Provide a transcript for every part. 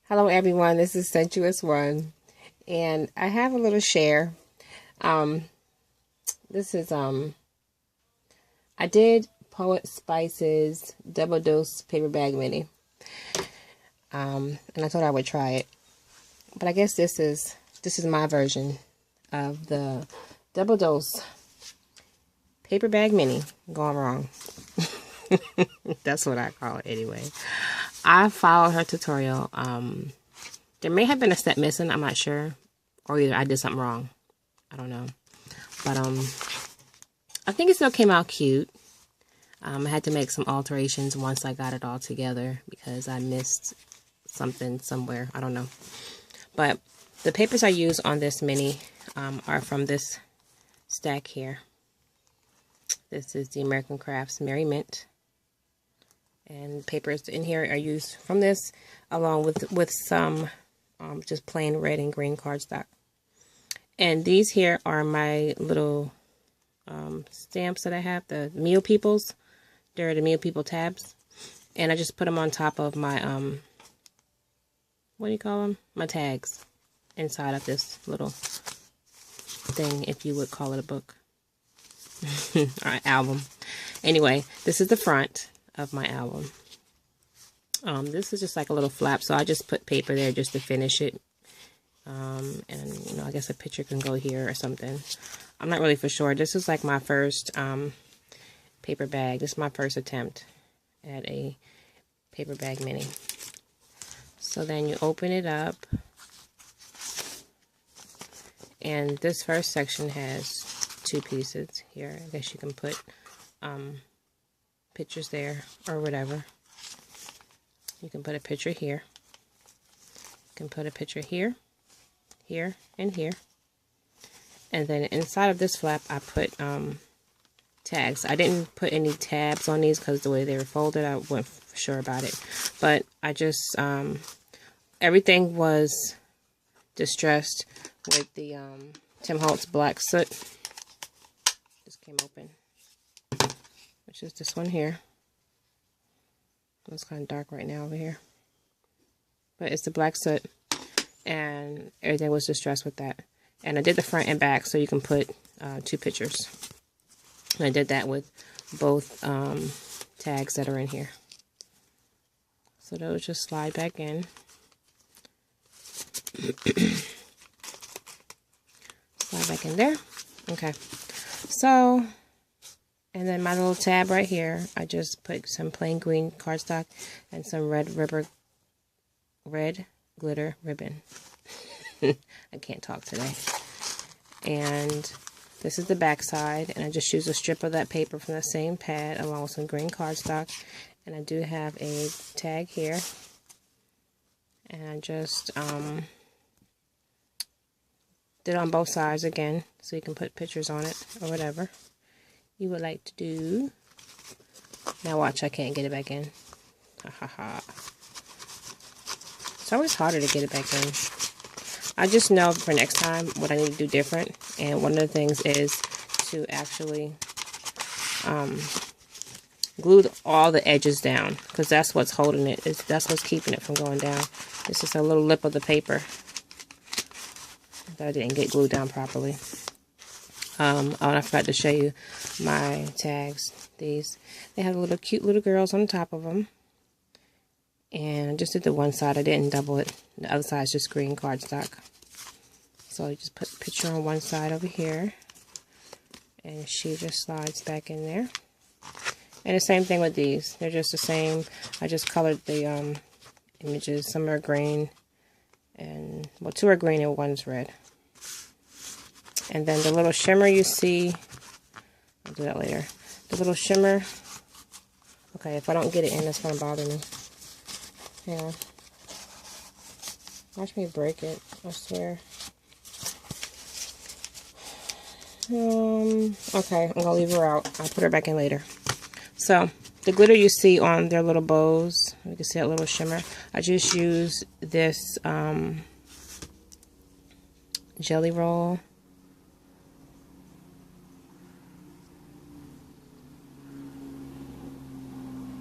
Hello everyone, this is Sensuous One, and I have a little share. Um, this is I did poetspice's double dose paper bag mini, and I thought I would try it, but I guess this is my version of the double dose paper bag mini gone wrong. That's what I call it anyway. I followed her tutorial. There may have been a step missing, I'm not sure. Or either I did something wrong. I don't know. But I think it still came out cute. I had to make some alterations once I got it all together because I missed something somewhere. I don't know. But the papers I use on this mini are from this stack here. This is the American Crafts Merry Mint. And papers in here are used from this, along with some just plain red and green cardstock. And these here are my little stamps that I have, the Meal Peoples. They're the Meal People tabs. And I just put them on top of my, what do you call them? My tags inside of this little thing, if you would call it a book. Or an album. Anyway, this is the front of my album. This is just like a little flap, so I just put paper there just to finish it. And you know, I guess a picture can go here or something. I'm not really for sure. This is like my first paper bag. This is my first attempt at a paper bag mini. So then you open it up, and this first section has two pieces here. I guess you can put pictures there or whatever. You can put a picture here. You can put a picture here, here, and here. And then inside of this flap, I put tags. I didn't put any tabs on these because the way they were folded, I wasn't sure about it. But I just, everything was distressed with the Tim Holtz Black Soot. Just came open. Which is this one here. It's kind of dark right now over here. But it's the Black Soot. And everything was distressed with that. And I did the front and back so you can put two pictures. And I did that with both tags that are in here. So those just slide back in. Slide back in there. Okay. So, and then my little tab right here, I just put some plain green cardstock and some red glitter ribbon. I can't talk today. And this is the back side, and I just use a strip of that paper from the same pad along with some green cardstock. And I do have a tag here. And I just did it on both sides again, so you can put pictures on it or whatever you would like to do. Now watch, I can't get it back in. Ha ha ha. It's always harder to get it back in. I just know for next time what I need to do different. And one of the things is to actually glue all the edges down, because that's what's holding it. That's what's keeping it from going down. It's just a little lip of the paper that I didn't get glued down properly. Oh, and I forgot to show you my tags. These, they have little cute little girls on top of them. And I just did the one side. I didn't double it. The other side is just green cardstock. So you just put the picture on one side over here. And she just slides back in there. And the same thing with these. They're just the same. I just colored the images. Some are green. And, well, two are green and one's red. And then the little shimmer you see, I'll do that later. The little shimmer, okay, if I don't get it in, that's going to bother me. Yeah. Watch me break it, I swear. Okay, I'm going to leave her out. I'll put her back in later. So, the glitter you see on their little bows, you can see that little shimmer. I just use this jelly roll.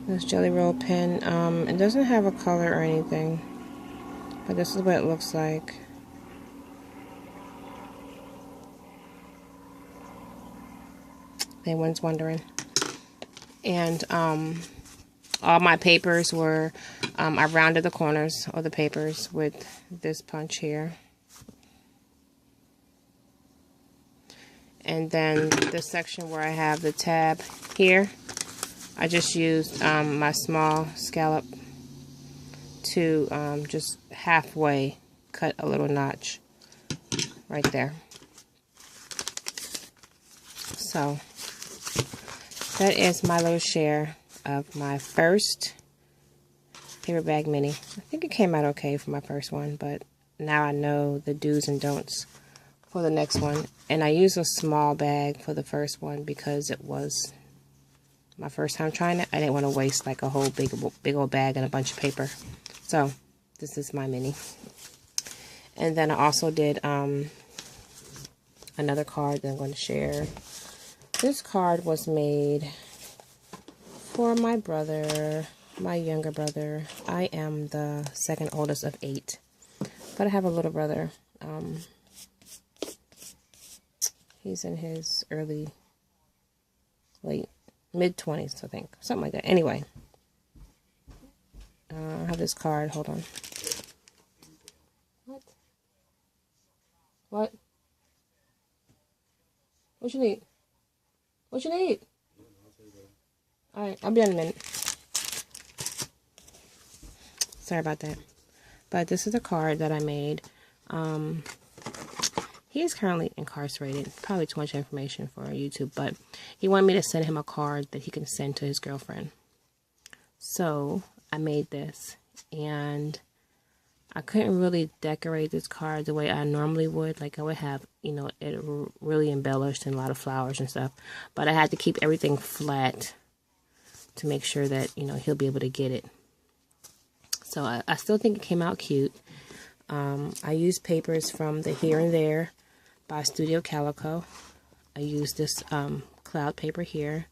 This jelly roll pen. It doesn't have a color or anything. But this is what it looks like. If anyone's wondering. And all my papers were, I rounded the corners of the papers with this punch here. And then the section where I have the tab here, I just used my small scallop to just halfway cut a little notch right there. So that is my little share of my first paper bag mini. I think it came out okay for my first one, but now I know the do's and don'ts for the next one. And I used a small bag for the first one because it was my first time trying it. I didn't want to waste like a whole big old bag and a bunch of paper. So this is my mini. And then I also did another card that I'm going to share. This card was made for my brother, my younger brother. I am the second oldest of 8, but I have a little brother. He's in his mid-20s, I think. Something like that. Anyway. I have this card. Hold on. What? What? What you need? What you need? Alright, I'll be on in a minute. Sorry about that. But this is a card that I made. He is currently incarcerated. Probably too much information for YouTube, but he wanted me to send him a card that he can send to his girlfriend. So I made this, and I couldn't really decorate this card the way I normally would. Like I would have, you know, it really embellished and a lot of flowers and stuff. But I had to keep everything flat to make sure that, you know, he'll be able to get it. So I still think it came out cute. I used papers from the Here and There by Studio Calico. I used this cloud paper here.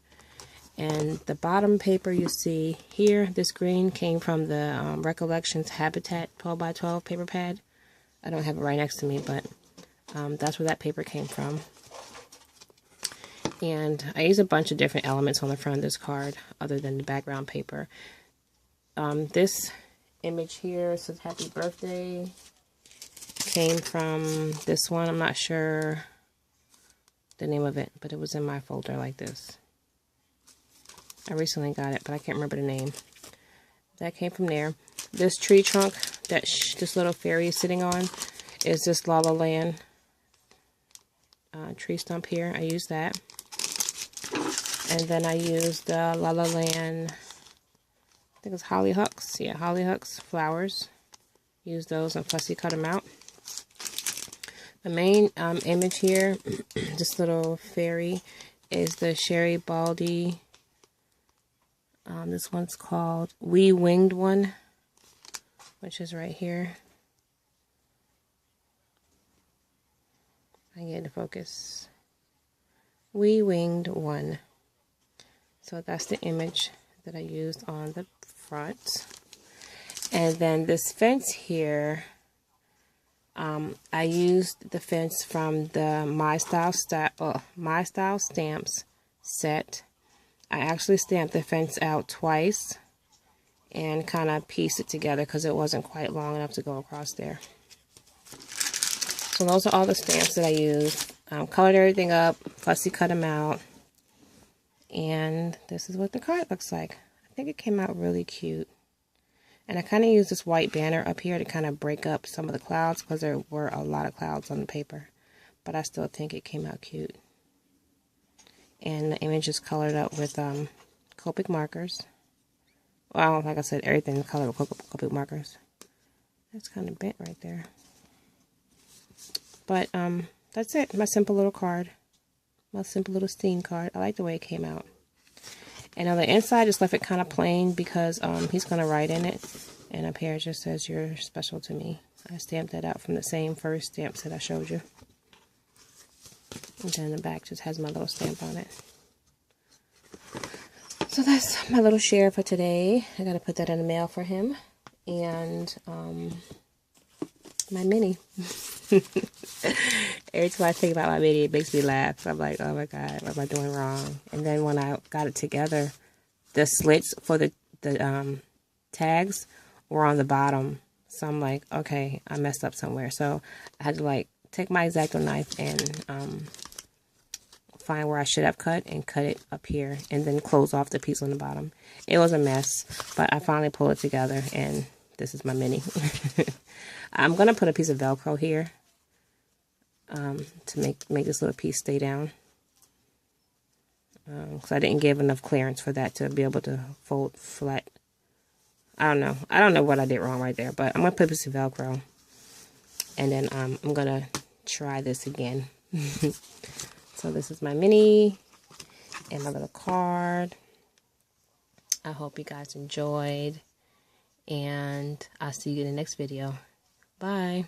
And the bottom paper you see here, this green, came from the Recollections Habitat 12x12 paper pad. I don't have it right next to me, but that's where that paper came from. And I use a bunch of different elements on the front of this card other than the background paper. This image here says Happy Birthday. Came from this one. I'm not sure the name of it, but it was in my folder like this. I recently got it, but I can't remember the name. That came from there. This tree trunk that this little fairy is sitting on is this La La Land tree stump here. I used that. And then I used the La La Land, I think it's hollyhocks. Yeah, hollyhocks flowers. Use those and fussy cut them out. The main image here, this little fairy, is the Sherry Baldy. This one's called Wee Winged One, which is right here. I get to focus. Wee Winged One. So that's the image that I used on the front. And then this fence here, I used the fence from the My Style Stamps set. I actually stamped the fence out twice and kind of pieced it together because it wasn't quite long enough to go across there. So those are all the stamps that I used. Colored everything up, fussy cut them out, and this is what the card looks like. I think it came out really cute. And I kind of used this white banner up here to kind of break up some of the clouds because there were a lot of clouds on the paper. But I still think it came out cute. And the image is colored up with Copic markers. Well, like I said, everything is colored with Copic markers. That's kind of bent right there. But that's it. My simple little card. My simple little steam card. I like the way it came out. And on the inside, just left it kind of plain because he's going to write in it. And up here it just says, "You're special to me." I stamped that out from the same first stamp set I showed you. And then the back just has my little stamp on it. So that's my little share for today. I got to put that in the mail for him. And my mini. Every time I think about my mini, it makes me laugh. I'm like, oh my God, what am I doing wrong? And then when I got it together, the slits for the tags were on the bottom. So I'm like, okay, I messed up somewhere. So I had to like take my X-Acto knife and find where I should have cut and cut it up here and then close off the piece on the bottom. It was a mess, but I finally pulled it together and this is my mini. I'm going to put a piece of Velcro here to make this little piece stay down. Because I didn't give enough clearance for that to be able to fold flat. I don't know. I don't know what I did wrong right there, but I'm going to put a piece of Velcro. And then I'm going to try this again. So this is my mini and my little card. I hope you guys enjoyed. And I'll see you in the next video. Bye.